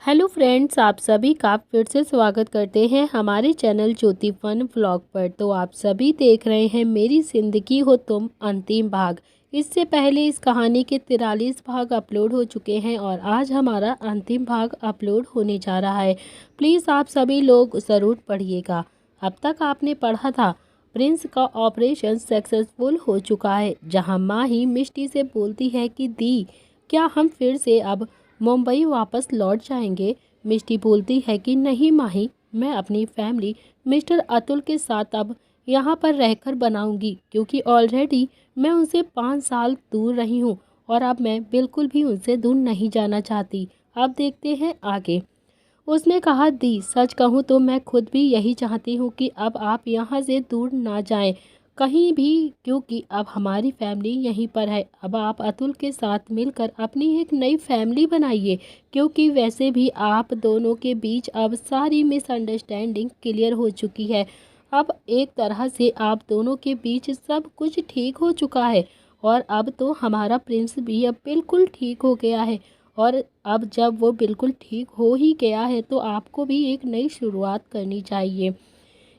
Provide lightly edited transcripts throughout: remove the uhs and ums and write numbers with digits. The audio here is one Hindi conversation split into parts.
हेलो फ्रेंड्स, आप सभी का फिर से स्वागत करते हैं हमारे चैनल ज्योति फन व्लॉग पर। तो आप सभी देख रहे हैं मेरी ज़िंदगी हो तुम अंतिम भाग। इससे पहले इस कहानी के 43 भाग अपलोड हो चुके हैं और आज हमारा अंतिम भाग अपलोड होने जा रहा है। प्लीज़ आप सभी लोग ज़रूर पढ़िएगा। अब तक आपने पढ़ा था प्रिंस का ऑपरेशन सक्सेसफुल हो चुका है, जहाँ माही मिष्टी से बोलती है कि दी, क्या हम फिर से अब मुंबई वापस लौट जाएंगे। मिष्टी बोलती है कि नहीं माही, मैं अपनी फैमिली मिस्टर अतुल के साथ अब यहाँ पर रहकर बनाऊंगी, क्योंकि ऑलरेडी मैं उनसे 5 साल दूर रही हूँ और अब मैं बिल्कुल भी उनसे दूर नहीं जाना चाहती। अब देखते हैं आगे। उसने कहा दी, सच कहूँ तो मैं खुद भी यही चाहती हूँ कि अब आप यहाँ से दूर ना जाएं कहीं भी, क्योंकि अब हमारी फैमिली यहीं पर है। अब आप अतुल के साथ मिलकर अपनी एक नई फैमिली बनाइए, क्योंकि वैसे भी आप दोनों के बीच अब सारी मिसअंडरस्टैंडिंग क्लियर हो चुकी है। अब एक तरह से आप दोनों के बीच सब कुछ ठीक हो चुका है और अब तो हमारा प्रिंस भी अब बिल्कुल ठीक हो गया है। और अब जब वो बिल्कुल ठीक हो ही गया है तो आपको भी एक नई शुरुआत करनी चाहिए।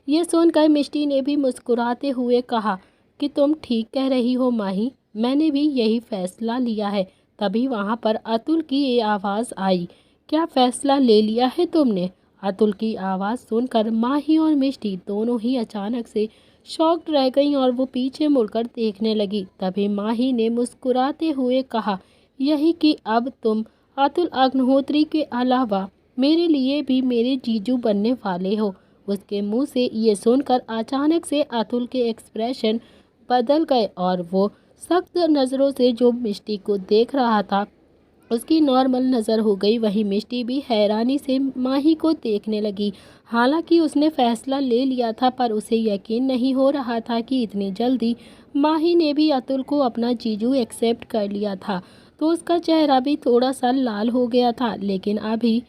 ये सुनकर मिष्टी ने भी मुस्कुराते हुए कहा कि तुम ठीक कह रही हो माही, मैंने भी यही फैसला लिया है। तभी वहाँ पर अतुल की ये आवाज़ आई, क्या फैसला ले लिया है तुमने? अतुल की आवाज़ सुनकर माही और मिष्टी दोनों ही अचानक से शॉक्ड रह गईं और वो पीछे मुड़कर देखने लगी। तभी माही ने मुस्कुराते हुए कहा, यही कि अब तुम अतुल अग्निहोत्री के अलावा मेरे लिए भी मेरे जीजू बनने वाले हो। उसके मुंह से ये सुनकर अचानक से अतुल के एक्सप्रेशन बदल गए और वो सख्त नज़रों से जो मिष्टी को देख रहा था उसकी नॉर्मल नज़र हो गई। वहीं मिष्टी भी हैरानी से माही को देखने लगी। हालांकि उसने फैसला ले लिया था, पर उसे यकीन नहीं हो रहा था कि इतनी जल्दी माही ने भी अतुल को अपना जीजू एक्सेप्ट कर लिया था। तो उसका चेहरा भी थोड़ा सा लाल हो गया था, लेकिन अभी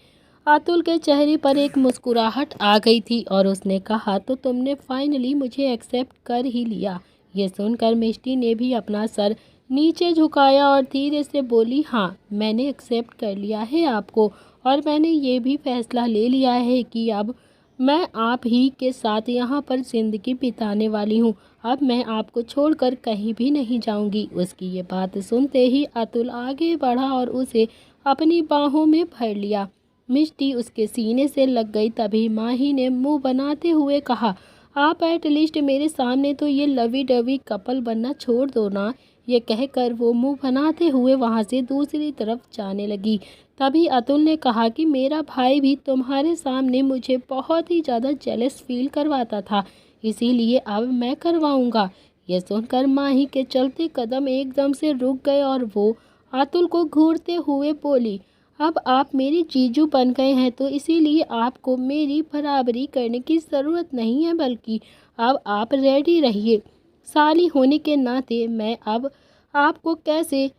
अतुल के चेहरे पर एक मुस्कुराहट आ गई थी और उसने कहा, तो तुमने फाइनली मुझे एक्सेप्ट कर ही लिया। ये सुनकर मिष्टी ने भी अपना सर नीचे झुकाया और धीरे से बोली, हाँ, मैंने एक्सेप्ट कर लिया है आपको और मैंने ये भी फैसला ले लिया है कि अब मैं आप ही के साथ यहाँ पर ज़िंदगी बिताने वाली हूँ। अब मैं आपको छोड़कर कहीं भी नहीं जाऊँगी। उसकी ये बात सुनते ही अतुल आगे बढ़ा और उसे अपनी बाहों में भर लिया। मिष्टी उसके सीने से लग गई। तभी माही ने मुंह बनाते हुए कहा, आप एटलीस्ट मेरे सामने तो ये लवी डवी कपल बनना छोड़ दो ना। ये कहकर वो मुंह बनाते हुए वहां से दूसरी तरफ जाने लगी। तभी अतुल ने कहा कि मेरा भाई भी तुम्हारे सामने मुझे बहुत ही ज़्यादा जेलस फील करवाता था, इसीलिए अब मैं करवाऊंगा। ये सुनकर माही के चलते कदम एकदम से रुक गए और वो अतुल को घूरते हुए बोली, अब आप मेरे जीजू बन गए हैं तो इसीलिए आपको मेरी बराबरी करने की ज़रूरत नहीं है, बल्कि अब आप रेडी रहिए। साली होने के नाते मैं अब आपको कैसे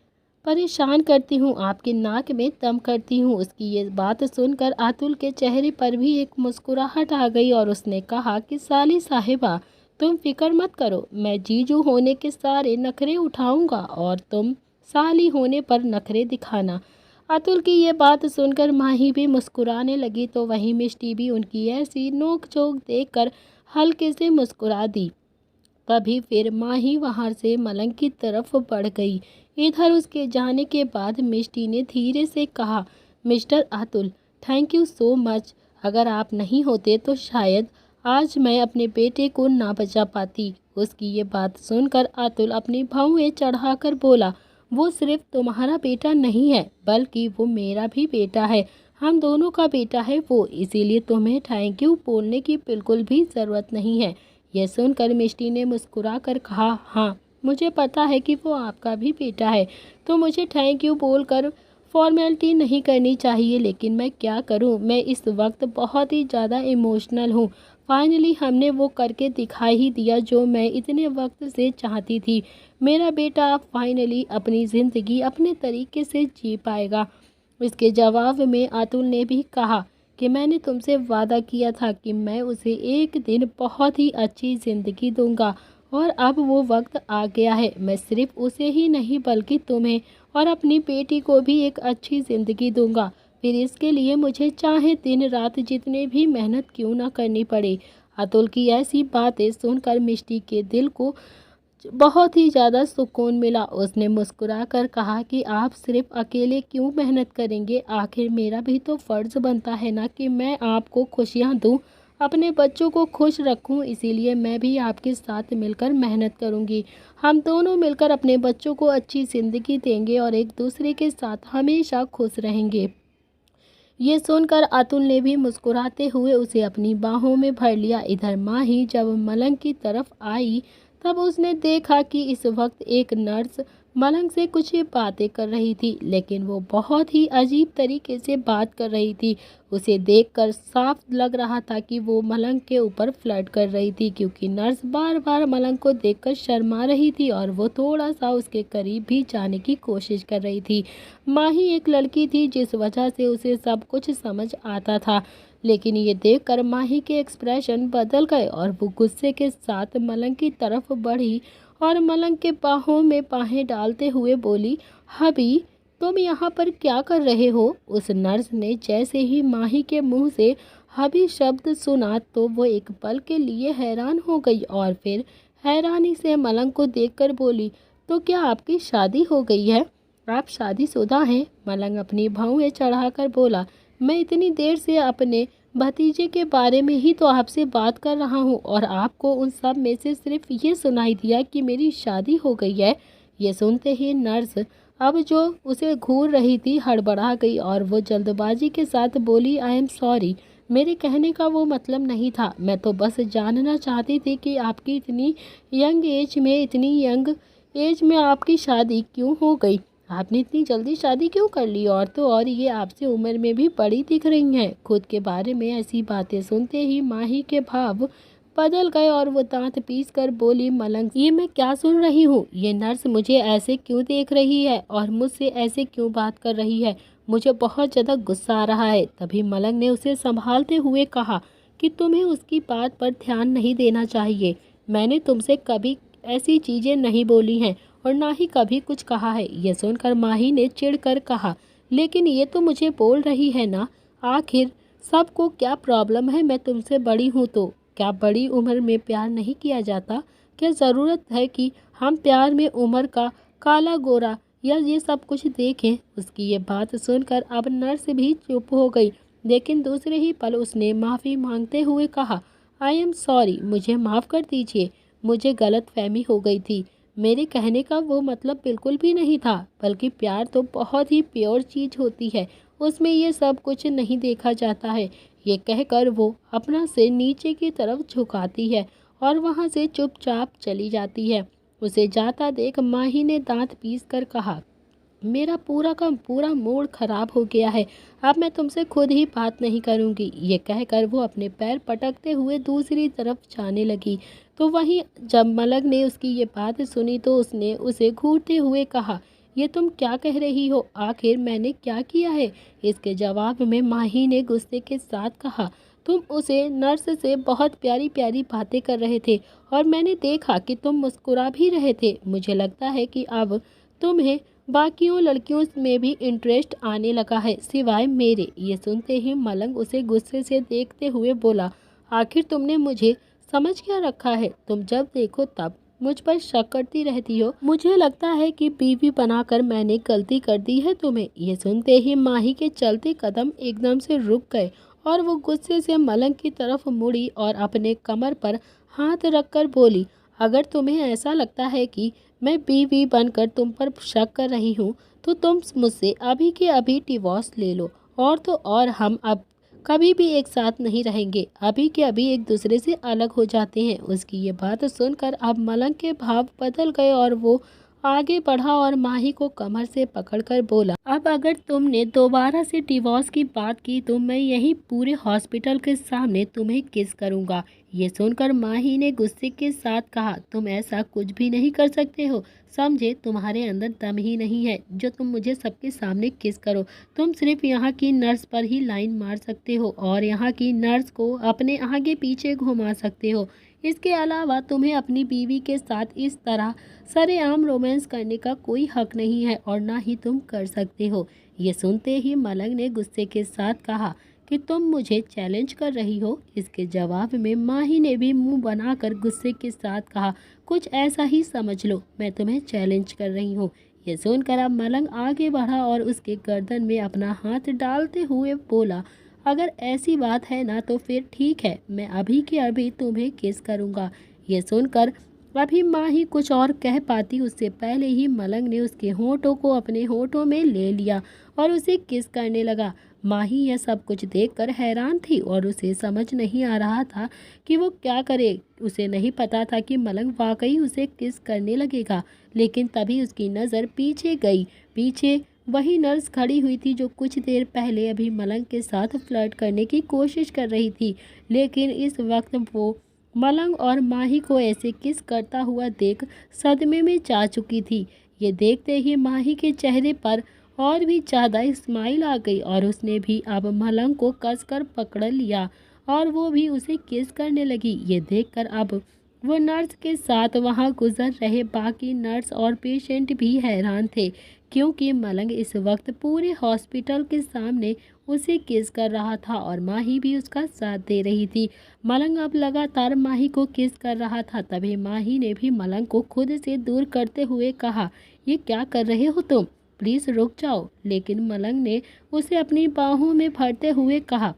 परेशान करती हूँ, आपके नाक में दम करती हूँ। उसकी ये बात सुनकर अतुल के चेहरे पर भी एक मुस्कुराहट आ गई और उसने कहा कि साली साहिबा, तुम फिक्र मत करो, मैं जीजू होने के सारे नखरे उठाऊंगा और तुम साली होने पर नखरे दिखाना। अतुल की ये बात सुनकर माही भी मुस्कुराने लगी, तो वहीं मिष्टी भी उनकी ऐसी नोक झोंक देखकर हल्के से मुस्कुरा दी। तभी फिर माही वहां से मलंग की तरफ बढ़ गई। इधर उसके जाने के बाद मिष्टी ने धीरे से कहा, mister Atul, thank you so much. अगर आप नहीं होते तो शायद आज मैं अपने बेटे को ना बचा पाती। उसकी ये बात सुनकर अतुल अपनी भौहें चढ़ाकर बोला, वो सिर्फ तुम्हारा बेटा नहीं है, बल्कि वो मेरा भी बेटा है। हम दोनों का बेटा है वो, इसीलिए तुम्हें थैंक यू बोलने की बिल्कुल भी ज़रूरत नहीं है। यह सुनकर मिष्टी ने मुस्कुरा कर कहा, हाँ, मुझे पता है कि वो आपका भी बेटा है, तो मुझे थैंक यू बोलकर फॉर्मेलिटी नहीं करनी चाहिए, लेकिन मैं क्या करूं, मैं इस वक्त बहुत ही ज़्यादा इमोशनल हूं। फाइनली हमने वो करके दिखा ही दिया जो मैं इतने वक्त से चाहती थी। मेरा बेटा अब फाइनली अपनी ज़िंदगी अपने तरीके से जी पाएगा। इसके जवाब में अतुल ने भी कहा कि मैंने तुमसे वादा किया था कि मैं उसे एक दिन बहुत ही अच्छी ज़िंदगी दूंगा और अब वो वक्त आ गया है। मैं सिर्फ उसे ही नहीं बल्कि तुम्हें और अपनी बेटी को भी एक अच्छी ज़िंदगी दूंगा। फिर इसके लिए मुझे चाहे दिन रात जितने भी मेहनत क्यों ना करनी पड़े। अतुल की ऐसी बातें सुनकर मिष्टी के दिल को बहुत ही ज़्यादा सुकून मिला। उसने मुस्कुराकर कहा कि आप सिर्फ अकेले क्यों मेहनत करेंगे, आखिर मेरा भी तो फ़र्ज़ बनता है ना कि मैं आपको खुशियाँ दूँ, अपने बच्चों को खुश रखूं, इसीलिए मैं भी आपके साथ मिलकर मेहनत करूंगी। हम दोनों मिलकर अपने बच्चों को अच्छी ज़िंदगी देंगे और एक दूसरे के साथ हमेशा खुश रहेंगे। ये सुनकर अतुल ने भी मुस्कुराते हुए उसे अपनी बाहों में भर लिया। इधर माही जब मलंग की तरफ आई तब उसने देखा कि इस वक्त एक नर्स मलंग से कुछ बातें कर रही थी, लेकिन वो बहुत ही अजीब तरीके से बात कर रही थी। उसे देखकर साफ लग रहा था कि वो मलंग के ऊपर फ्लर्ट कर रही थी, क्योंकि नर्स बार बार मलंग को देखकर शर्मा रही थी और वो थोड़ा सा उसके करीब भी जाने की कोशिश कर रही थी। माही एक लड़की थी जिस वजह से उसे सब कुछ समझ आता था, लेकिन ये देखकर माही के एक्सप्रेशन बदल गए और वो गुस्से के साथ मलंग की तरफ बढ़ी और मलंग के बाहों में बाहें डालते हुए बोली, हबी तुम यहाँ पर क्या कर रहे हो? उस नर्स ने जैसे ही माही के मुंह से हबी शब्द सुना तो वो एक पल के लिए हैरान हो गई और फिर हैरानी से मलंग को देखकर बोली, तो क्या आपकी शादी हो गई है? आप शादीशुदा हैं? मलंग अपनी भौहें चढ़ाकर बोला, मैं इतनी देर से अपने भतीजे के बारे में ही तो आपसे बात कर रहा हूँ और आपको उन सब में से सिर्फ ये सुनाई दिया कि मेरी शादी हो गई है। ये सुनते ही नर्स अब जो उसे घूर रही थी हड़बड़ा गई और वो जल्दबाजी के साथ बोली, आई एम सॉरी, मेरे कहने का वो मतलब नहीं था। मैं तो बस जानना चाहती थी कि आपकी इतनी यंग एज में आपकी शादी क्यों हो गई? आपने इतनी जल्दी शादी क्यों कर ली? और तो और ये आपसे उम्र में भी बड़ी दिख रही हैं। खुद के बारे में ऐसी बातें सुनते ही माही के भाव बदल गए और वो दांत पीस कर बोली, मलंग ये मैं क्या सुन रही हूँ? ये नर्स मुझे ऐसे क्यों देख रही है और मुझसे ऐसे क्यों बात कर रही है? मुझे बहुत ज़्यादा गुस्सा आ रहा है। तभी मलंग ने उसे संभालते हुए कहा कि तुम्हें उसकी बात पर ध्यान नहीं देना चाहिए। मैंने तुमसे कभी ऐसी चीज़ें नहीं बोली हैं और ना ही कभी कुछ कहा है। ये सुनकर माही ने चिढ़कर कहा, लेकिन ये तो मुझे बोल रही है ना, आखिर सबको क्या प्रॉब्लम है? मैं तुमसे बड़ी हूँ तो क्या बड़ी उम्र में प्यार नहीं किया जाता? क्या ज़रूरत है कि हम प्यार में उम्र का काला गोरा या ये सब कुछ देखें? उसकी ये बात सुनकर अब नर्स भी चुप हो गई, लेकिन दूसरे ही पल उसने माफ़ी मांगते हुए कहा, आई एम सॉरी, मुझे माफ़ कर दीजिए, मुझे गलत फहमी हो गई थी। मेरे कहने का वो मतलब बिल्कुल भी नहीं था, बल्कि प्यार तो बहुत ही प्योर चीज़ होती है, उसमें ये सब कुछ नहीं देखा जाता है। ये कहकर वो अपना सिर नीचे की तरफ झुकाती है और वहाँ से चुपचाप चली जाती है। उसे जाता देख माही ने दांत पीस कर कहा, मेरा पूरा का पूरा मूड खराब हो गया है, अब मैं तुमसे खुद ही बात नहीं करूँगी। ये कहकर वो अपने पैर पटकते हुए दूसरी तरफ जाने लगी। तो वहीं जब मलंग ने उसकी ये बात सुनी तो उसने उसे घूरते हुए कहा, ये तुम क्या कह रही हो? आखिर मैंने क्या किया है? इसके जवाब में माही ने गुस्से के साथ कहा, तुम उसे नर्स से बहुत प्यारी प्यारी बातें कर रहे थे और मैंने देखा कि तुम मुस्कुरा भी रहे थे। मुझे लगता है कि अब तुम्हें बाकियों लड़कियों में भी इंटरेस्ट आने लगा है, सिवाय मेरे। ये सुनते ही मलंग उसे गुस्से से देखते हुए बोला, आखिर तुमने मुझे समझ क्या रखा है? तुम जब देखो तब मुझ पर शक करती रहती हो। मुझे लगता है कि बीवी बनाकर मैंने गलती कर दी है तुम्हें। ये सुनते ही माही के चलते कदम एकदम से रुक गए और वो गुस्से से मलंग की तरफ मुड़ी और अपने कमर पर हाथ रखकर बोली, अगर तुम्हें ऐसा लगता है कि मैं बीवी बनकर तुम पर शक कर रही हूँ तो तुम मुझसे अभी के अभी डिवोर्स ले लो, और तो और हम अब कभी भी एक साथ नहीं रहेंगे, अभी के अभी एक दूसरे से अलग हो जाते हैं। उसकी ये बात सुनकर अब मलंग के भाव बदल गए और वो आगे बढ़ा और माही को कमर से पकड़कर बोला, अब अगर तुमने दोबारा से डिवोर्स की बात की तो मैं यही पूरे हॉस्पिटल के सामने तुम्हें किस करूँगा। ये सुनकर माही ने गुस्से के साथ कहा, तुम ऐसा कुछ भी नहीं कर सकते हो, समझे? तुम्हारे अंदर दम ही नहीं है जो तुम मुझे सबके सामने किस करो। तुम सिर्फ यहाँ की नर्स पर ही लाइन मार सकते हो और यहाँ की नर्स को अपने आगे पीछे घुमा सकते हो। इसके अलावा तुम्हें अपनी बीवी के साथ इस तरह सरेआम रोमांस करने का कोई हक नहीं है और ना ही तुम कर सकते हो। ये सुनते ही मलंग ने गुस्से के साथ कहा कि तुम मुझे चैलेंज कर रही हो। इसके जवाब में माही ने भी मुंह बनाकर गुस्से के साथ कहा, कुछ ऐसा ही समझ लो, मैं तुम्हें चैलेंज कर रही हूँ। ये सुनकर अब मलंग आगे बढ़ा और उसके गर्दन में अपना हाथ डालते हुए बोला, अगर ऐसी बात है ना तो फिर ठीक है, मैं अभी के अभी तुम्हें किस करूँगा। ये सुनकर अभी माही कुछ और कह पाती उससे पहले ही मलंग ने उसके होठों को अपने होठों में ले लिया और उसे किस करने लगा। माही यह सब कुछ देखकर हैरान थी और उसे समझ नहीं आ रहा था कि वो क्या करे। उसे नहीं पता था कि मलंग वाकई उसे किस करने लगेगा। लेकिन तभी उसकी नज़र पीछे गई। पीछे वही नर्स खड़ी हुई थी जो कुछ देर पहले अभी मलंग के साथ फ्लर्ट करने की कोशिश कर रही थी। लेकिन इस वक्त वो मलंग और माही को ऐसे किस करता हुआ देख सदमे में जा चुकी थी। ये देखते ही माही के चेहरे पर और भी ज़्यादा स्माइल आ गई और उसने भी अब मलंग को कसकर पकड़ लिया और वो भी उसे किस करने लगी। ये देखकर अब वो नर्स के साथ वहाँ गुजर रहे बाकी नर्स और पेशेंट भी हैरान थे, क्योंकि मलंग इस वक्त पूरे हॉस्पिटल के सामने उसे किस कर रहा था और माही भी उसका साथ दे रही थी। मलंग अब लगातार माही को किस कर रहा था। तभी माही ने भी मलंग को खुद से दूर करते हुए कहा, ये क्या कर रहे हो तुम, प्लीज़ रुक जाओ। लेकिन मलंग ने उसे अपनी बाहों में भरते हुए कहा,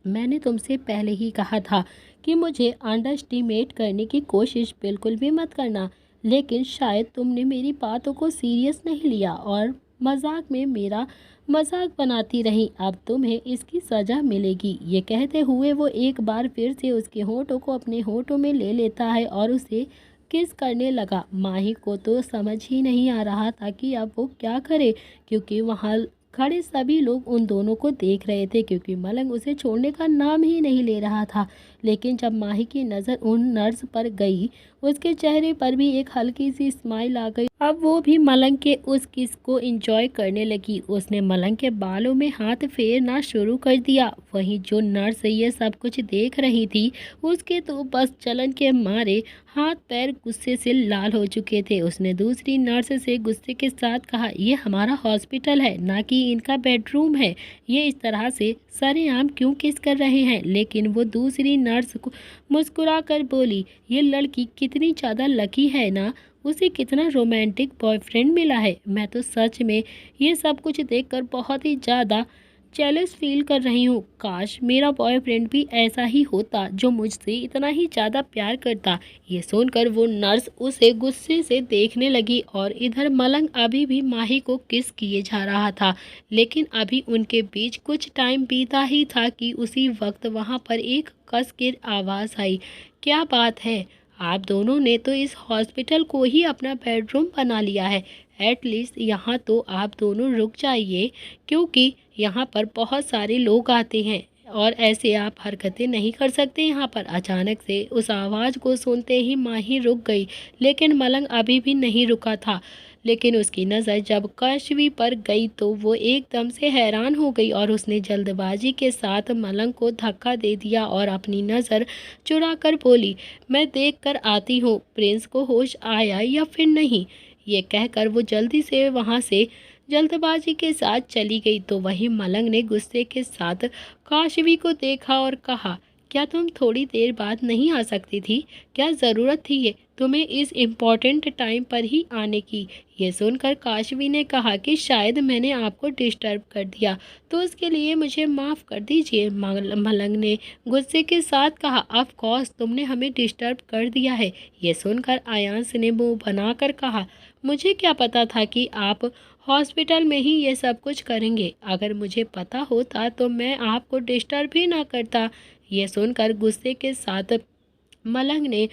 मैंने तुमसे पहले ही कहा था कि मुझे अंडर एस्टिमेट करने की कोशिश बिल्कुल भी मत करना, लेकिन शायद तुमने मेरी बातों को सीरियस नहीं लिया और मजाक में मेरा मजाक बनाती रही। अब तुम्हें इसकी सज़ा मिलेगी। ये कहते हुए वो एक बार फिर से उसके होठों को अपने होठों में ले लेता है और उसे किस करने लगा। माही को तो समझ ही नहीं आ रहा था कि अब वो क्या करे, क्योंकि वहाँ खड़े सभी लोग उन दोनों को देख रहे थे, क्योंकि मलंग उसे छोड़ने का नाम ही नहीं ले रहा था। लेकिन जब माही की नज़र उन नर्स पर गई, उसके चेहरे पर भी एक हल्की सी स्माइल आ गई। अब वो भी मलंग के उस किस को एंजॉय करने लगी। उसने मलंग के बालों में हाथ फेरना शुरू कर दिया। वहीं जो नर्स ये सब कुछ देख रही थी, उसके तो बस जलन के मारे हाथ पैर गुस्से से लाल हो चुके थे। उसने दूसरी नर्स से गुस्से के साथ कहा, ये हमारा हॉस्पिटल है, ना कि इनका बेडरूम है। ये इस तरह से सरेआम क्यों किस कर रहे हैं। लेकिन वो दूसरी नर्स को मुस्कुरा कर बोली, ये लड़की कितनी ज़्यादा लकी है ना, उसे कितना रोमांटिक बॉयफ्रेंड मिला है। मैं तो सच में ये सब कुछ देखकर बहुत ही ज़्यादा जेलस फील कर रही हूँ। काश मेरा बॉयफ्रेंड भी ऐसा ही होता, जो मुझसे इतना ही ज़्यादा प्यार करता। ये सुनकर वो नर्स उसे गुस्से से देखने लगी और इधर मलंग अभी भी माही को किस किए जा रहा था। लेकिन अभी उनके बीच कुछ टाइम बीता ही था कि उसी वक्त वहाँ पर एक कस की आवाज़ आई, क्या बात है, आप दोनों ने तो इस हॉस्पिटल को ही अपना बेडरूम बना लिया है। एटलीस्ट यहाँ तो आप दोनों रुक जाइए, क्योंकि यहाँ पर बहुत सारे लोग आते हैं और ऐसे आप हरकतें नहीं कर सकते यहाँ पर। अचानक से उस आवाज़ को सुनते ही माही रुक गई, लेकिन मलंग अभी भी नहीं रुका था। लेकिन उसकी नज़र जब काशवी पर गई तो वो एकदम से हैरान हो गई और उसने जल्दबाजी के साथ मलंग को धक्का दे दिया और अपनी नज़र चुरा कर बोली, मैं देख कर आती हूँ प्रिंस को होश आया या फिर नहीं। ये कहकर वो जल्दी से वहाँ से जल्दबाजी के साथ चली गई। तो वहीं मलंग ने गुस्से के साथ काशवी को देखा और कहा, क्या तुम थोड़ी देर बाद नहीं आ सकती थी? क्या ज़रूरत थी ये तुम्हें इस इम्पॉर्टेंट टाइम पर ही आने की? ये सुनकर काशवी ने कहा कि शायद मैंने आपको डिस्टर्ब कर दिया, तो उसके लिए मुझे माफ़ कर दीजिए। मलंग ने गुस्से के साथ कहा, ऑफ कोर्स तुमने हमें डिस्टर्ब कर दिया है। ये सुनकर आयांश ने मुँह बनाकर कहा, मुझे क्या पता था कि आप हॉस्पिटल में ही ये सब कुछ करेंगे। अगर मुझे पता होता तो मैं आपको डिस्टर्ब भी ना करता। ये सुनकर गुस्से के साथ मलंग ने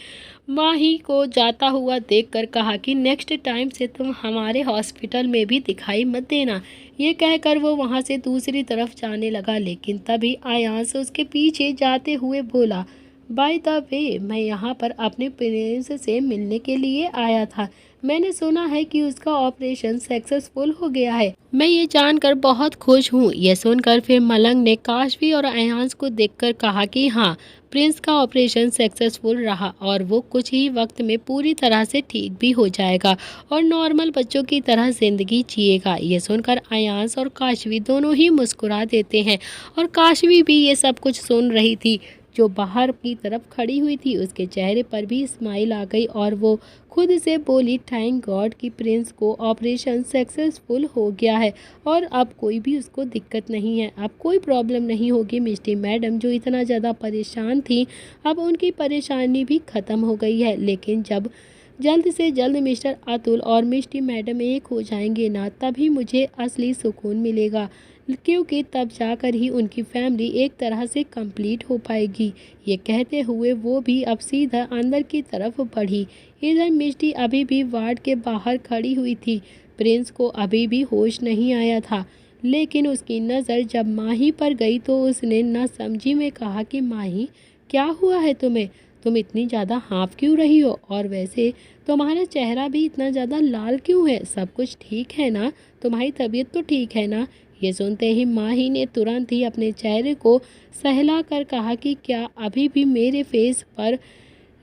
माही को जाता हुआ देखकर कहा कि नेक्स्ट टाइम से तुम हमारे हॉस्पिटल में भी दिखाई मत देना। ये कहकर वो वहाँ से दूसरी तरफ जाने लगा, लेकिन तभी आयांश उसके पीछे जाते हुए बोला, बाय द वे, मैं यहाँ पर अपने प्रिंस से मिलने के लिए आया था। मैंने सुना है कि उसका ऑपरेशन सक्सेसफुल हो गया है। मैं ये जानकर बहुत खुश हूँ। यह सुनकर फिर मलंग ने काशवी और अयांश को देखकर कहा कि हाँ, प्रिंस का ऑपरेशन सक्सेसफुल रहा और वो कुछ ही वक्त में पूरी तरह से ठीक भी हो जाएगा और नॉर्मल बच्चों की तरह जिंदगी जिएगा। ये सुनकर अयांश और काशवी दोनों ही मुस्कुरा देते हैं और काशवी भी ये सब कुछ सुन रही थी। जो बाहर की तरफ खड़ी हुई थी उसके चेहरे पर भी स्माइल आ गई और वो खुद से बोली, थैंक गॉड कि प्रिंस को ऑपरेशन सक्सेसफुल हो गया है और अब कोई भी उसको दिक्कत नहीं है, अब कोई प्रॉब्लम नहीं होगी। मिष्टी मैडम जो इतना ज़्यादा परेशान थी, अब उनकी परेशानी भी ख़त्म हो गई है। लेकिन जब जल्द से जल्द मिस्टर अतुल और मिष्टी मैडम एक हो जाएंगे ना, तभी मुझे असली सुकून मिलेगा, क्योंकि तब जाकर ही उनकी फैमिली एक तरह से कंप्लीट हो पाएगी। ये कहते हुए वो भी अब सीधा अंदर की तरफ बढ़ी। इधर मिष्टी अभी भी वार्ड के बाहर खड़ी हुई थी। प्रिंस को अभी भी होश नहीं आया था, लेकिन उसकी नज़र जब माही पर गई तो उसने न समझी में कहा कि माही, क्या हुआ है तुम्हें? तुम इतनी ज़्यादा हाँफ क्यों रही हो? और वैसे तुम्हारा चेहरा भी इतना ज़्यादा लाल क्यों है? सब कुछ ठीक है ना? तुम्हारी तबीयत तो ठीक है ना? ये सुनते ही माही ने तुरंत ही अपने चेहरे को सहला कर कहा कि क्या अभी भी मेरे फेस पर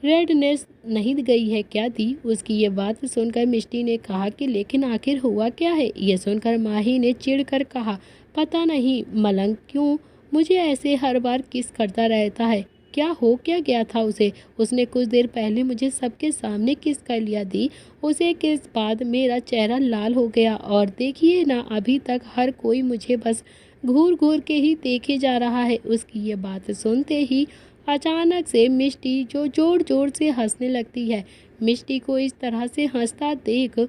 रेडनेस नहीं गई है क्या दी? उसकी ये बात सुनकर मिष्टी ने कहा कि लेकिन आखिर हुआ क्या है? ये सुनकर माही ने चिढ़कर कहा, पता नहीं मलंग क्यों मुझे ऐसे हर बार किस करता रहता है। क्या गया था उसे? उसने कुछ देर पहले मुझे सबके सामने किस कर लिया दी। उसे किस बाद मेरा चेहरा लाल हो गया और देखिए ना, अभी तक हर कोई मुझे बस घूर घूर के ही देखे जा रहा है। उसकी ये बात सुनते ही अचानक से मिष्टी जो जोर जोर से हंसने लगती है। मिष्टी को इस तरह से हंसता देख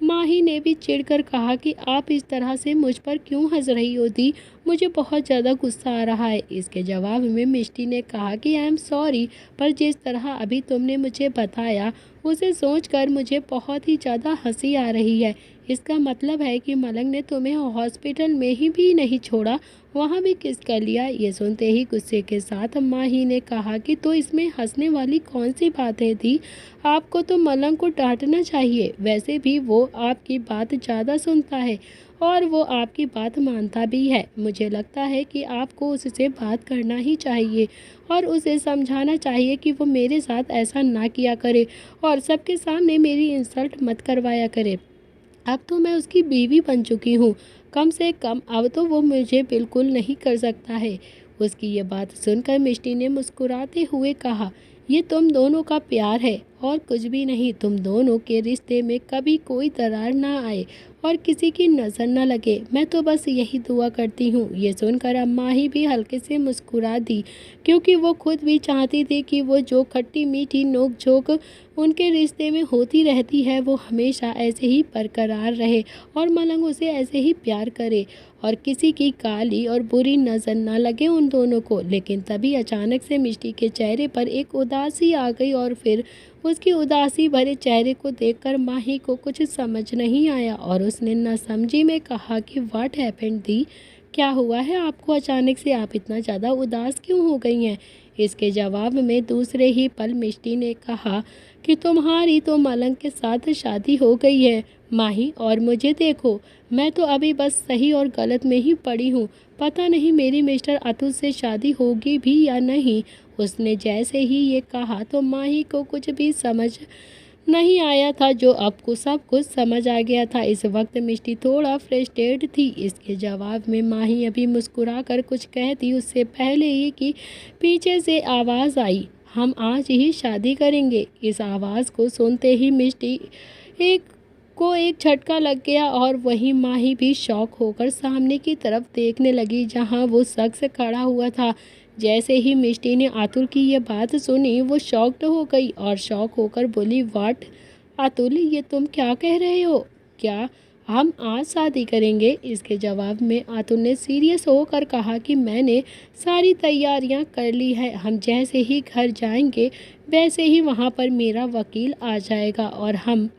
माही ने भी चिढ़कर कहा कि आप इस तरह से मुझ पर क्यों हंस रही हो दी? मुझे बहुत ज़्यादा गुस्सा आ रहा है। इसके जवाब में मिष्टी ने कहा कि आई एम सॉरी, पर जिस तरह अभी तुमने मुझे बताया उसे सोचकर मुझे बहुत ही ज़्यादा हंसी आ रही है। इसका मतलब है कि मलंग ने तुम्हें हॉस्पिटल में ही भी नहीं छोड़ा, वहाँ भी किस कर लिया। ये सुनते ही गुस्से के साथ माही ने कहा कि तो इसमें हंसने वाली कौन सी बात है दी? आपको तो मलंग को डांटना चाहिए। वैसे भी वो आपकी बात ज़्यादा सुनता है और वो आपकी बात मानता भी है। मुझे लगता है कि आपको उससे बात करना ही चाहिए और उसे समझाना चाहिए कि वो मेरे साथ ऐसा ना किया करे और सबके सामने मेरी इंसल्ट मत करवाया करे। अब तो मैं उसकी बीवी बन चुकी हूँ, कम से कम अब तो वो मुझे बिल्कुल नहीं कर सकता है। उसकी ये बात सुनकर मिष्टी ने मुस्कुराते हुए कहा, ये तुम दोनों का प्यार है और कुछ भी नहीं। तुम दोनों के रिश्ते में कभी कोई दरार ना आए और किसी की नज़र न लगे, मैं तो बस यही दुआ करती हूँ। ये सुनकर अम्मा ही भी हल्के से मुस्कुरा दी, क्योंकि वो खुद भी चाहती थी कि वो जो खट्टी मीठी नोक झोंक उनके रिश्ते में होती रहती है वो हमेशा ऐसे ही बरकरार रहे और मलंग उसे ऐसे ही प्यार करे और किसी की काली और बुरी नज़र ना लगे उन दोनों को। लेकिन तभी अचानक से मिष्टी के चेहरे पर एक उदासी आ गई और फिर उसकी उदासी भरे चेहरे को देखकर माही को कुछ समझ नहीं आया और उसने न समझी में कहा कि व्हाट हैपेंड दी? क्या हुआ है आपको? अचानक से आप इतना ज़्यादा उदास क्यों हो गई हैं? इसके जवाब में दूसरे ही पल मिष्टी ने कहा कि तुम्हारी तो मलंग के साथ शादी हो गई है माही, और मुझे देखो, मैं तो अभी बस सही और गलत में ही पड़ी हूँ। पता नहीं मेरी मिस्टर अतुल से शादी होगी भी या नहीं। उसने जैसे ही ये कहा तो माही को कुछ भी समझ नहीं आया था, जो अब को सब कुछ समझ आ गया था। इस वक्त मिष्टी थोड़ा फ्रस्ट्रेटेड थी। इसके जवाब में माही अभी मुस्कुरा कर कुछ कहती उससे पहले ही कि पीछे से आवाज़ आई, हम आज ही शादी करेंगे। इस आवाज़ को सुनते ही मिष्टी एक झटका लग गया और वहीं माही भी शॉक होकर सामने की तरफ देखने लगी जहां वो शख्स खड़ा हुआ था। जैसे ही मिष्टी ने अतुल की ये बात सुनी वो शॉक्ड हो गई और शॉक होकर बोली, व्हाट अतुल, ये तुम क्या कह रहे हो? क्या हम आज शादी करेंगे? इसके जवाब में अतुल ने सीरियस होकर कहा कि मैंने सारी तैयारियां कर ली है। हम जैसे ही घर जाएंगे वैसे ही वहां पर मेरा वकील आ जाएगा और हम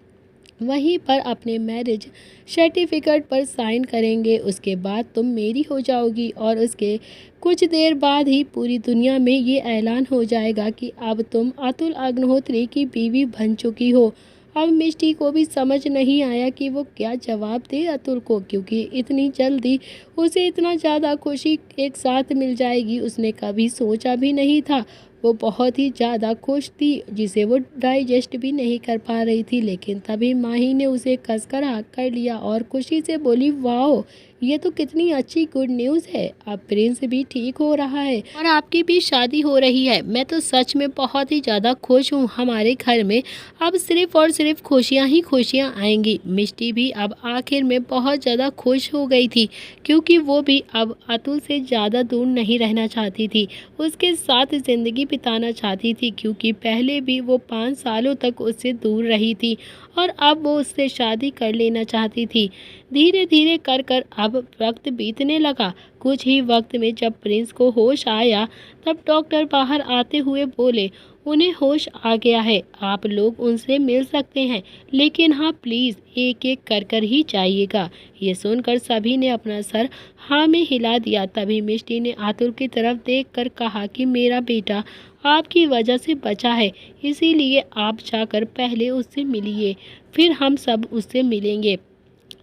वहीं पर अपने मैरिज सर्टिफिकेट पर साइन करेंगे। उसके बाद तुम मेरी हो जाओगी और उसके कुछ देर बाद ही पूरी दुनिया में ये ऐलान हो जाएगा कि अब तुम अतुल अग्निहोत्री की बीवी बन चुकी हो। अब मिष्टी को भी समझ नहीं आया कि वो क्या जवाब दे अतुल को, क्योंकि इतनी जल्दी उसे इतना ज़्यादा खुशी एक साथ मिल जाएगी उसने कभी सोचा भी नहीं था। वो बहुत ही ज़्यादा खुश थी, जिसे वो डाइजेस्ट भी नहीं कर पा रही थी। लेकिन तभी माही ने उसे कसकर हाथ कर लिया और खुशी से बोली, वाओ, ये तो कितनी अच्छी गुड न्यूज़ है। अब प्रिंस भी ठीक हो रहा है और आपकी भी शादी हो रही है। मैं तो सच में बहुत ही ज़्यादा खुश हूँ। हमारे घर में अब सिर्फ और सिर्फ खुशियाँ ही खुशियाँ आएंगी। मिष्टी भी अब आखिर में बहुत ज़्यादा खुश हो गई थी, क्योंकि वो भी अब अतुल से ज़्यादा दूर नहीं रहना चाहती थी। उसके साथ ज़िंदगी बिताना चाहती थी, क्योंकि पहले भी वो 5 सालों तक उससे दूर रही थी और अब वो उससे शादी कर लेना चाहती थी। धीरे धीरे कर कर अब वक्त बीतने लगा। कुछ ही वक्त में जब प्रिंस को होश आया, तब डॉक्टर बाहर आते हुए बोले, उन्हें होश आ गया है, आप लोग उनसे मिल सकते हैं, लेकिन हाँ प्लीज़ एक एक कर कर ही जाइएगा। ये सुनकर सभी ने अपना सर हाँ में हिला दिया। तभी मिष्टी ने अतुल की तरफ देखकर कहा कि मेरा बेटा आपकी वजह से बचा है, इसीलिए आप जाकर पहले उससे मिलिए, फिर हम सब उससे मिलेंगे।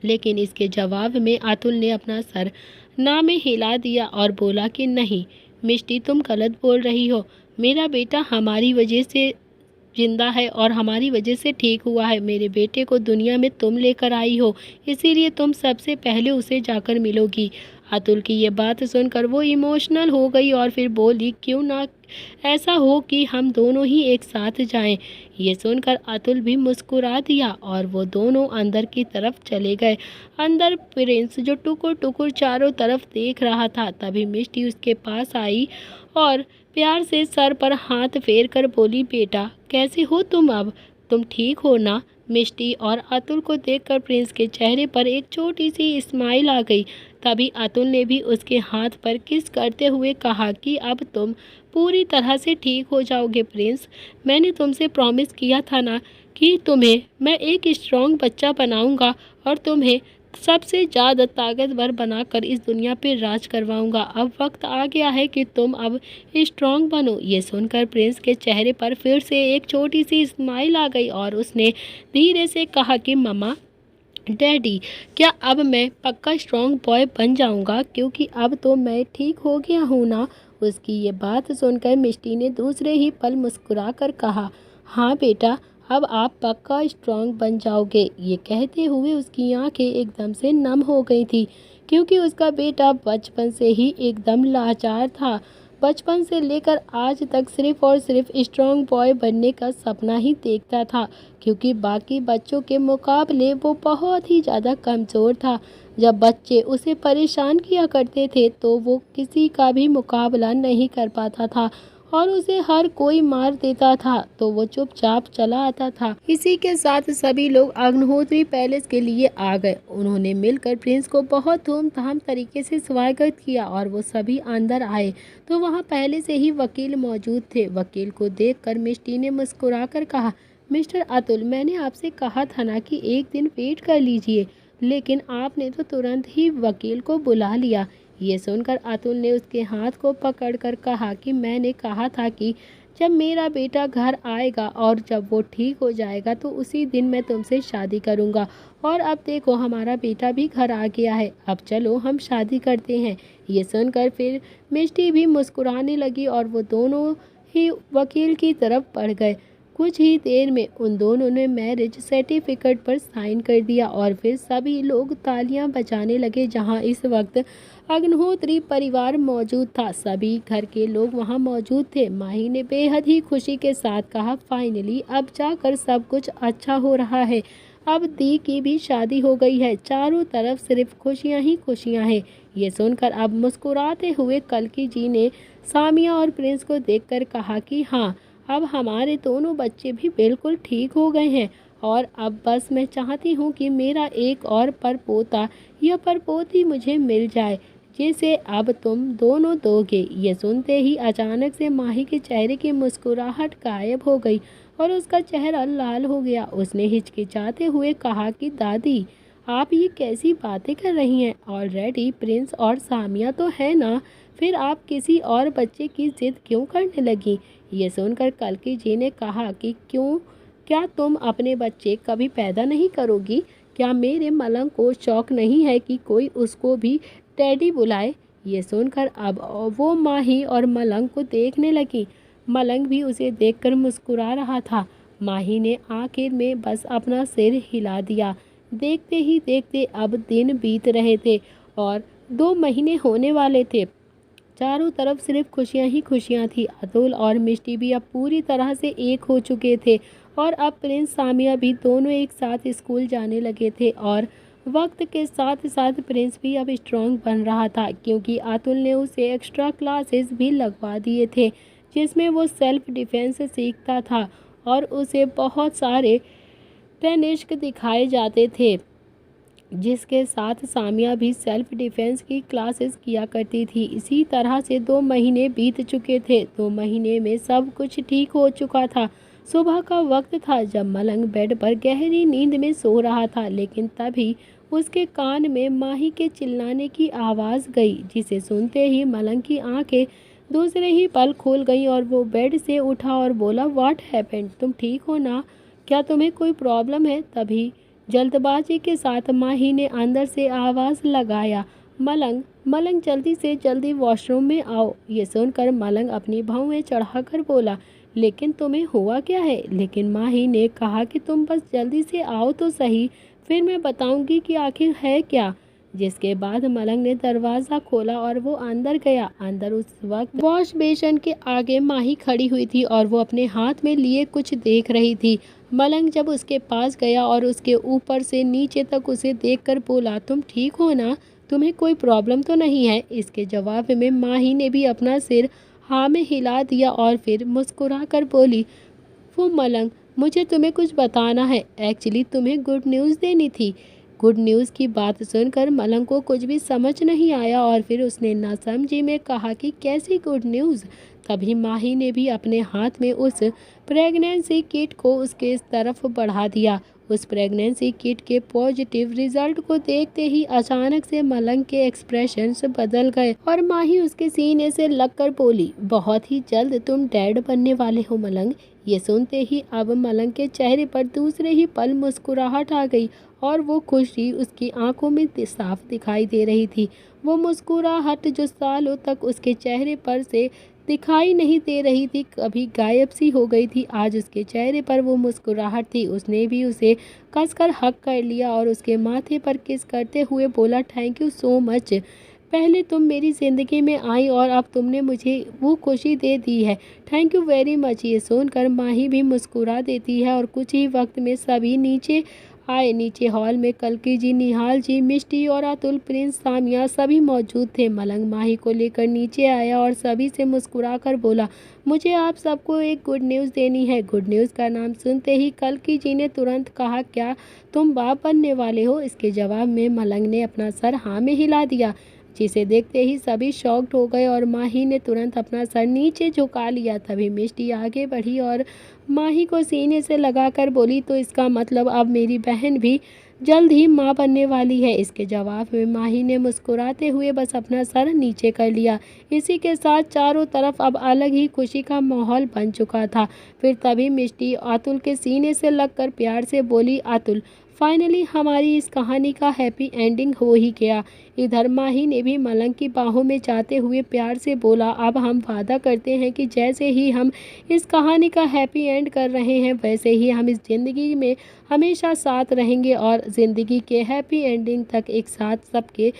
लेकिन इसके जवाब में अतुल ने अपना सर ना में हिला दिया और बोला कि नहीं मिष्टी, तुम गलत बोल रही हो। मेरा बेटा हमारी वजह से जिंदा है और हमारी वजह से ठीक हुआ है। मेरे बेटे को दुनिया में तुम लेकर आई हो, इसीलिए तुम सबसे पहले उसे जाकर मिलोगी। अतुल की ये बात सुनकर वो इमोशनल हो गई और फिर बोली, क्यों ना ऐसा हो कि हम दोनों ही एक साथ जाएं। ये सुनकर अतुल भी मुस्कुरा दिया और वो दोनों अंदर की तरफ चले गए। अंदर प्रिंस जो टुकुर टुकुर चारों तरफ देख रहा था, तभी मिष्टी उसके पास आई और प्यार से सर पर हाथ फेर कर बोली, बेटा कैसे हो तुम, अब तुम ठीक हो ना। मिष्टी और अतुल को देखकर प्रिंस के चेहरे पर एक छोटी सी स्माइल आ गई। तभी अतुल ने भी उसके हाथ पर किस करते हुए कहा कि अब तुम पूरी तरह से ठीक हो जाओगे प्रिंस। मैंने तुमसे प्रॉमिस किया था ना कि तुम्हें मैं एक स्ट्रॉन्ग बच्चा बनाऊंगा और तुम्हें सबसे ज़्यादा ताकतवर बनाकर इस दुनिया पे राज करवाऊंगा। अब वक्त आ गया है कि तुम अब स्ट्रॉन्ग बनो। ये सुनकर प्रिंस के चेहरे पर फिर से एक छोटी सी स्माइल आ गई और उसने धीरे से कहा कि मम्मा, डैडी, क्या अब मैं पक्का स्ट्रॉन्ग बॉय बन जाऊंगा, क्योंकि अब तो मैं ठीक हो गया हूँ ना। उसकी ये बात सुनकर मिष्टी ने दूसरे ही पल मुस्कुरा कर कहा, हाँ बेटा, अब आप पक्का स्ट्रॉन्ग बन जाओगे। ये कहते हुए उसकी आंखें एकदम से नम हो गई थी, क्योंकि उसका बेटा बचपन से ही एकदम लाचार था। बचपन से लेकर आज तक सिर्फ और सिर्फ स्ट्रॉन्ग बॉय बनने का सपना ही देखता था, क्योंकि बाकी बच्चों के मुकाबले वो बहुत ही ज़्यादा कमज़ोर था। जब बच्चे उसे परेशान किया करते थे तो वो किसी का भी मुकाबला नहीं कर पाता था और उसे हर कोई मार देता था, तो वो चुपचाप चला आता था। इसी के साथ सभी लोग अग्निहोत्री पैलेस के लिए आ गए। उन्होंने मिलकर प्रिंस को बहुत धूमधाम तरीके से स्वागत किया और वो सभी अंदर आए तो वहाँ पहले से ही वकील मौजूद थे। वकील को देखकर मिष्टी ने मुस्कुराकर कहा, मिस्टर अतुल, मैंने आपसे कहा था ना कि एक दिन वेट कर लीजिए, लेकिन आपने तो तुरंत ही वकील को बुला लिया। ये सुनकर अतुल ने उसके हाथ को पकड़कर कहा कि मैंने कहा था कि जब मेरा बेटा घर आएगा और जब वो ठीक हो जाएगा तो उसी दिन मैं तुमसे शादी करूंगा। और अब देखो, हमारा बेटा भी घर आ गया है, अब चलो हम शादी करते हैं। ये सुनकर फिर मिष्टी भी मुस्कुराने लगी और वो दोनों ही वकील की तरफ बढ़ गए। कुछ ही देर में उन दोनों ने मैरिज सर्टिफिकेट पर साइन कर दिया और फिर सभी लोग तालियां बजाने लगे। जहां इस वक्त अग्निहोत्री परिवार मौजूद था, सभी घर के लोग वहां मौजूद थे। माही ने बेहद ही खुशी के साथ कहा, फाइनली अब जाकर सब कुछ अच्छा हो रहा है। अब दी की भी शादी हो गई है, चारों तरफ सिर्फ खुशियां ही खुशियां हैं। ये सुनकर अब मुस्कुराते हुए कल्कि जी ने सामिया और प्रिंस को देखकर कहा कि हाँ, अब हमारे दोनों बच्चे भी बिल्कुल ठीक हो गए हैं और अब बस मैं चाहती हूँ कि मेरा एक और परपोता या परपोती मुझे मिल जाए। जिसे अब तुम दोनों दोगे। ये सुनते ही अचानक से माही के चेहरे की मुस्कुराहट गायब हो गई और उसका चेहरा लाल हो गया। उसने हिचकिचाते हुए कहा कि दादी, आप ये कैसी बातें कर रही हैं? ऑलरेडी प्रिंस और सामिया तो है ना, फिर आप किसी और बच्चे की जिद क्यों करने लगी? ये सुनकर कल्कि जी ने कहा कि क्यों, क्या तुम अपने बच्चे कभी पैदा नहीं करोगी? क्या मेरे मलंग को शौक नहीं है कि कोई उसको भी डैडी बुलाए? ये सुनकर अब वो माही और मलंग को देखने लगी। मलंग भी उसे देखकर मुस्कुरा रहा था। माही ने आखिर में बस अपना सिर हिला दिया। देखते ही देखते अब दिन बीत रहे थे और 2 महीने होने वाले थे। चारों तरफ सिर्फ खुशियां ही खुशियां थी। अतुल और मिष्टी भी अब पूरी तरह से एक हो चुके थे और अब प्रिंस सामिया भी दोनों एक साथ स्कूल जाने लगे थे और वक्त के साथ साथ प्रिंस भी अब स्ट्रांग बन रहा था, क्योंकि अतुल ने उसे एक्स्ट्रा क्लासेस भी लगवा दिए थे जिसमें वो सेल्फ डिफेंस सीखता था और उसे बहुत सारे टेनिस्क दिखाए जाते थे, जिसके साथ सामिया भी सेल्फ डिफेंस की क्लासेस किया करती थी। इसी तरह से 2 महीने बीत चुके थे। 2 महीने में सब कुछ ठीक हो चुका था। सुबह का वक्त था जब मलंग बेड पर गहरी नींद में सो रहा था, लेकिन तभी उसके कान में माही के चिल्लाने की आवाज़ गई, जिसे सुनते ही मलंग की आंखें दूसरे ही पल खुल गईं और वो बेड से उठा और बोला, व्हाट हैपेंड? तुम ठीक हो ना? क्या तुम्हें कोई प्रॉब्लम है? तभी जल्दबाजी के साथ माही ने अंदर से आवाज़ लगाया, मलंग, मलंग, जल्दी से जल्दी वॉशरूम में आओ। ये सुनकर मलंग अपनी भौहें चढ़ाकर बोला, लेकिन तुम्हें हुआ क्या है? लेकिन माही ने कहा कि तुम बस जल्दी से आओ तो सही, फिर मैं बताऊंगी कि आखिर है क्या। जिसके बाद मलंग ने दरवाज़ा खोला और वो अंदर गया। अंदर उस वक्त वॉश बेसिन के आगे माही खड़ी हुई थी और वो अपने हाथ में लिए कुछ देख रही थी। मलंग जब उसके पास गया और उसके ऊपर से नीचे तक उसे देखकर बोला, तुम ठीक हो ना? तुम्हें कोई प्रॉब्लम तो नहीं है? इसके जवाब में माही ने भी अपना सिर हाँ में हिला दिया और फिर मुस्कुरा कर बोली, वो मलंग, मुझे तुम्हें कुछ बताना है। एक्चुअली तुम्हें गुड न्यूज़ देनी थी। गुड न्यूज़ की बात सुनकर मलंग को कुछ भी समझ नहीं आया और फिर उसने नासमझी में कहा कि कैसी गुड न्यूज़? तभी माही ने भी अपने हाथ में उस प्रेगनेंसी किट को उसके तरफ बढ़ा दिया। उस प्रेगनेंसी किट के पॉजिटिव रिजल्ट को देखते ही अचानक से मलंग के एक्सप्रेशंस बदल गए और माही उसके सीने से लगकर बोली, बहुत ही जल्द तुम डैड बनने वाले हो मलंग। ये सुनते ही अब मलंग के चेहरे पर दूसरे ही पल मुस्कुराहट आ गई और वो खुशी उसकी आंखों में साफ दिखाई दे रही थी। वो मुस्कुराहट जो सालों तक उसके चेहरे पर से दिखाई नहीं दे रही थी, कभी गायब सी हो गई थी, आज उसके चेहरे पर वो मुस्कुराहट थी। उसने भी उसे कसकर हक कर लिया और उसके माथे पर किस करते हुए बोला, थैंक यू सो मच। पहले तुम मेरी ज़िंदगी में आई और अब तुमने मुझे वो खुशी दे दी है। Thank you very much. ये सुनकर माही भी मुस्कुरा देती है और कुछ ही वक्त में सभी नीचे आए। नीचे हॉल में कल्कि जी, निहाल जी, मिष्टी और अतुल, प्रिंस, सामिया सभी मौजूद थे। मलंग माही को लेकर नीचे आया और सभी से मुस्कुरा कर बोला, मुझे आप सबको एक गुड न्यूज़ देनी है। गुड न्यूज़ का नाम सुनते ही कल्कि जी ने तुरंत कहा, क्या तुम बाप बनने वाले हो? इसके जवाब में मलंग ने अपना सर हाँ में हिला दिया, जिसे देखते ही सभी शॉक्ड हो गए और माही ने तुरंत अपना सर नीचे झुका लिया। तभी मिष्टी आगे बढ़ी और माही को सीने से लगाकर बोली, तो इसका मतलब अब मेरी बहन भी जल्द ही माँ बनने वाली है। इसके जवाब में माही ने मुस्कुराते हुए बस अपना सर नीचे कर लिया। इसी के साथ चारों तरफ अब अलग ही खुशी का माहौल बन चुका था। फिर तभी मिष्टी अतुल के सीने से लगकर प्यार से बोली, अतुल, फाइनली हमारी इस कहानी का हैप्पी एंडिंग हो ही गया। इधर माही ने भी मलंग की बाहों में जाते हुए प्यार से बोला, अब हम वादा करते हैं कि जैसे ही हम इस कहानी का हैप्पी एंड कर रहे हैं, वैसे ही हम इस ज़िंदगी में हमेशा साथ रहेंगे और ज़िंदगी के हैप्पी एंडिंग तक एक साथ सबके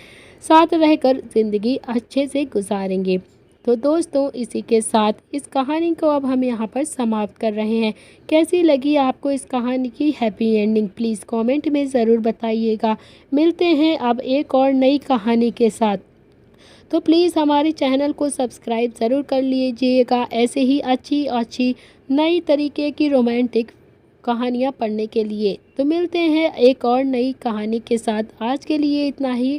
साथ रहकर ज़िंदगी अच्छे से गुजारेंगे। तो दोस्तों, इसी के साथ इस कहानी को अब हम यहाँ पर समाप्त कर रहे हैं। कैसी लगी आपको इस कहानी की हैप्पी एंडिंग? प्लीज़ कमेंट में ज़रूर बताइएगा। मिलते हैं अब एक और नई कहानी के साथ। तो प्लीज़ हमारे चैनल को सब्सक्राइब ज़रूर कर लीजिएगा ऐसे ही अच्छी अच्छी नई तरीके की रोमांटिक कहानियाँ पढ़ने के लिए। तो मिलते हैं एक और नई कहानी के साथ। आज के लिए इतना ही।